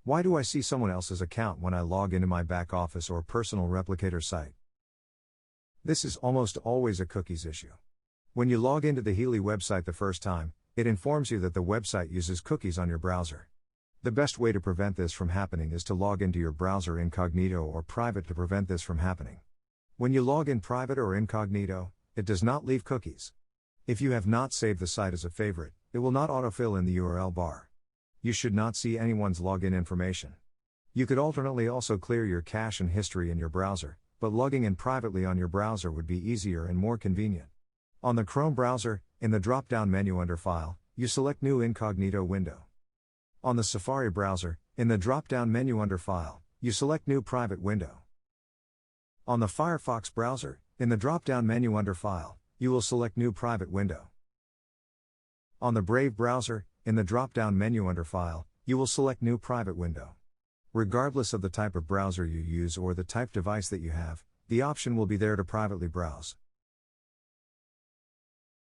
Why do I see someone else's account when I log into my back office or personal replicator site? This is almost always a cookies issue. When you log into the Healy website the first time, it informs you that the website uses cookies on your browser. The best way to prevent this from happening is to log into your browser incognito or private to prevent this from happening. When you log in private or incognito, it does not leave cookies. If you have not saved the site as a favorite, it will not autofill in the URL bar. You should not see anyone's login information. You could alternately also clear your cache and history in your browser, but logging in privately on your browser would be easier and more convenient. On the Chrome browser, in the drop-down menu under File, you select New Incognito window. On the Safari browser, in the drop-down menu under File, you select New Private window. On the Firefox browser, in the drop-down menu under File, you will select New Private window. On the Brave browser, in the drop-down menu under File, you will select New Private window. Regardless of the type of browser you use or the type device that you have, the option will be there to privately browse.